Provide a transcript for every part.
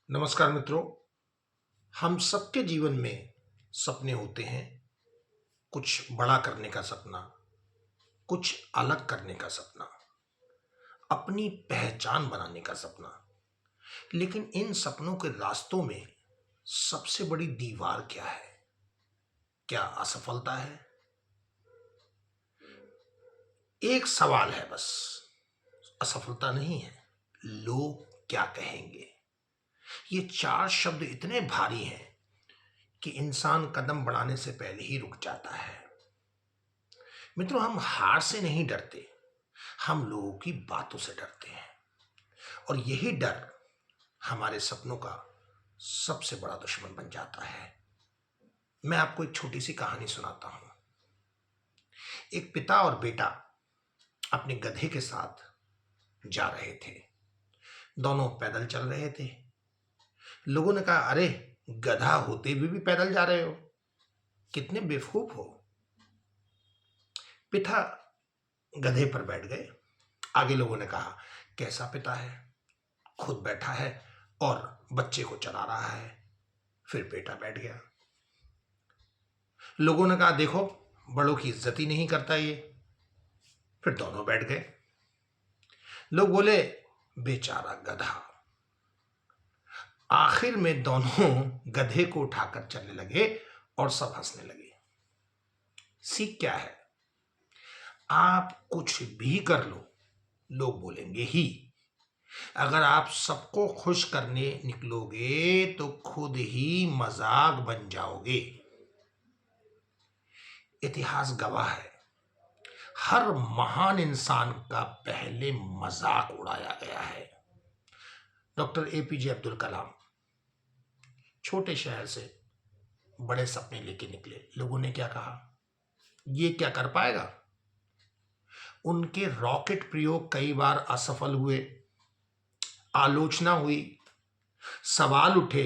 नमस्कार मित्रों। हम सबके जीवन में सपने होते हैं। कुछ बड़ा करने का सपना, कुछ अलग करने का सपना, अपनी पहचान बनाने का सपना। लेकिन इन सपनों के रास्तों में सबसे बड़ी दीवार क्या है? क्या असफलता है? एक सवाल है बस, असफलता नहीं है, लोग क्या कहेंगे। ये चार शब्द इतने भारी हैं कि इंसान कदम बढ़ाने से पहले ही रुक जाता है। मित्रों, हम हार से नहीं डरते, हम लोगों की बातों से डरते हैं। और यही डर हमारे सपनों का सबसे बड़ा दुश्मन बन जाता है। मैं आपको एक छोटी सी कहानी सुनाता हूं। एक पिता और बेटा अपने गधे के साथ जा रहे थे। दोनों पैदल चल रहे थे। लोगों ने कहा, अरे, गधा होते हुए भी पैदल जा रहे हो, कितने बेवकूफ हो। पिता गधे पर बैठ गए। आगे लोगों ने कहा, कैसा पिता है, खुद बैठा है और बच्चे को चला रहा है। फिर बेटा बैठ गया। लोगों ने कहा, देखो, बड़ों की इज्जत ही नहीं करता ये। फिर दोनों बैठ गए। लोग बोले, बेचारा गधा। आखिर में दोनों गधे को उठाकर चलने लगे और सब हंसने लगे। सीख क्या है? आप कुछ भी कर लो, लोग बोलेंगे ही। अगर आप सबको खुश करने निकलोगे तो खुद ही मजाक बन जाओगे। इतिहास गवाह है, हर महान इंसान का पहले मजाक उड़ाया गया है। डॉक्टर एपीजे अब्दुल कलाम छोटे शहर से बड़े सपने लेके निकले। लोगों ने क्या कहा, ये क्या कर पाएगा। उनके रॉकेट प्रयोग कई बार असफल हुए, आलोचना हुई, सवाल उठे।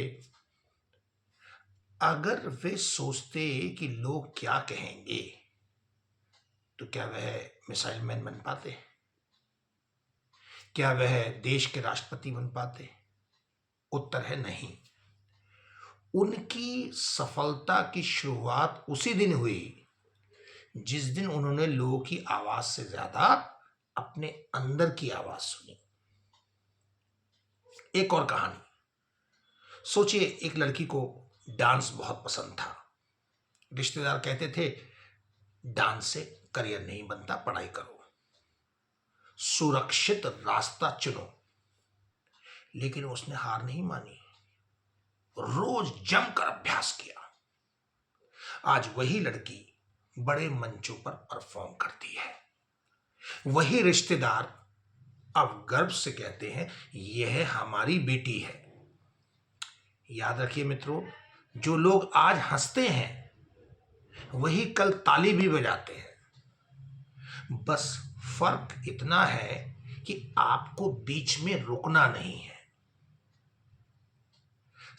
अगर वे सोचते कि लोग क्या कहेंगे तो क्या वह मिसाइल मैन बन पाते? क्या वह देश के राष्ट्रपति बन पाते? उत्तर है नहीं। उनकी सफलता की शुरुआत उसी दिन हुई जिस दिन उन्होंने लोगों की आवाज से ज्यादा अपने अंदर की आवाज सुनी। एक और कहानी। सोचिए, एक लड़की को डांस बहुत पसंद था। रिश्तेदार कहते थे, डांस से करियर नहीं बनता, पढ़ाई करो, सुरक्षित रास्ता चुनो। लेकिन उसने हार नहीं मानी, रोज जमकर अभ्यास किया। आज वही लड़की बड़े मंचों पर परफॉर्म करती है। वही रिश्तेदार अब गर्व से कहते हैं, यह हमारी बेटी है। याद रखिए मित्रों, जो लोग आज हंसते हैं वही कल ताली भी बजाते हैं। बस फर्क इतना है कि आपको बीच में रुकना नहीं है।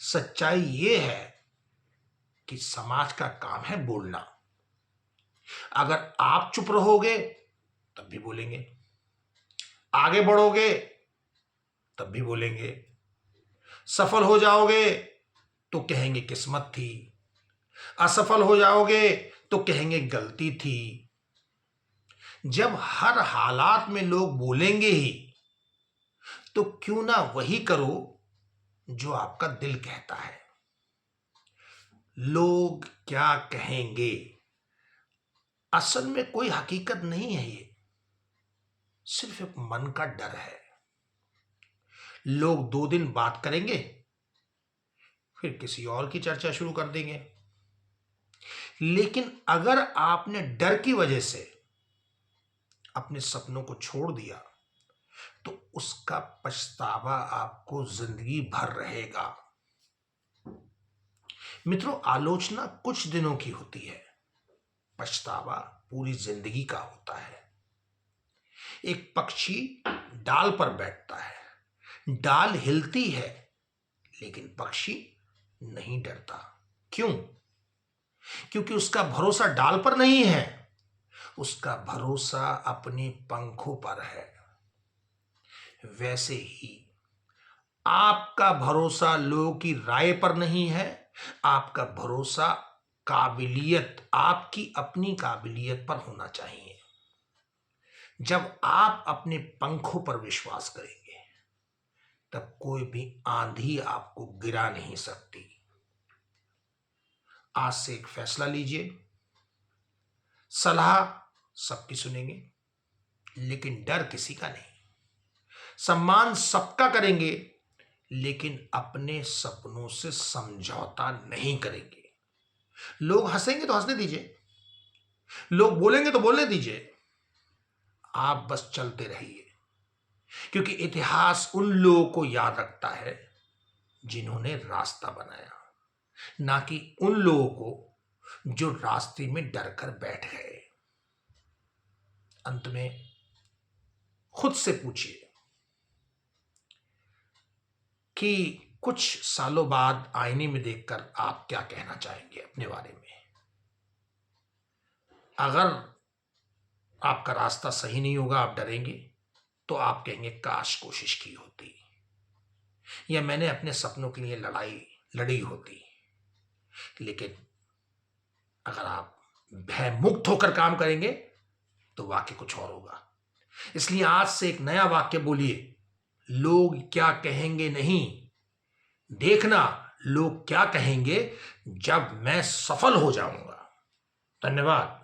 सच्चाई ये है कि समाज का काम है बोलना। अगर आप चुप रहोगे तब भी बोलेंगे, आगे बढ़ोगे तब भी बोलेंगे, सफल हो जाओगे तो कहेंगे किस्मत थी, असफल हो जाओगे तो कहेंगे गलती थी। जब हर हालात में लोग बोलेंगे ही, तो क्यों ना वही करो जो आपका दिल कहता है। लोग क्या कहेंगे असल में कोई हकीकत नहीं है, ये सिर्फ एक मन का डर है। लोग 2 दिन बात करेंगे, फिर किसी और की चर्चा शुरू कर देंगे। लेकिन अगर आपने डर की वजह से अपने सपनों को छोड़ दिया तो उसका पछतावा आपको जिंदगी भर रहेगा। मित्रों, आलोचना कुछ दिनों की होती है, पछतावा पूरी जिंदगी का होता है। एक पक्षी डाल पर बैठता है, डाल हिलती है लेकिन पक्षी नहीं डरता। क्यों? क्योंकि उसका भरोसा डाल पर नहीं है, उसका भरोसा अपने पंखों पर है। वैसे ही आपका भरोसा लोगों की राय पर नहीं है, आपका भरोसा काबिलियत, आपकी अपनी काबिलियत पर होना चाहिए। जब आप अपने पंखों पर विश्वास करेंगे तब कोई भी आंधी आपको गिरा नहीं सकती। आज से एक फैसला लीजिए, सलाह सबकी सुनेंगे लेकिन डर किसी का नहीं, सम्मान सबका करेंगे लेकिन अपने सपनों से समझौता नहीं करेंगे। लोग हंसेंगे तो हंसने दीजिए, लोग बोलेंगे तो बोलने दीजिए, आप बस चलते रहिए, क्योंकि इतिहास उन लोगों को याद रखता है जिन्होंने रास्ता बनाया, ना कि उन लोगों को जो रास्ते में डर कर बैठ गए। अंत में खुद से पूछिए कि कुछ सालों बाद आईने में देखकर आप क्या कहना चाहेंगे अपने बारे में। अगर आपका रास्ता सही नहीं होगा, आप डरेंगे, तो आप कहेंगे काश कोशिश की होती, या मैंने अपने सपनों के लिए लड़ी होती। लेकिन अगर आप भय मुक्त होकर काम करेंगे तो वाक्य कुछ और होगा। इसलिए आज से एक नया वाक्य बोलिए, लोग क्या कहेंगे नहीं, देखना लोग क्या कहेंगे जब मैं सफल हो जाऊंगा। धन्यवाद।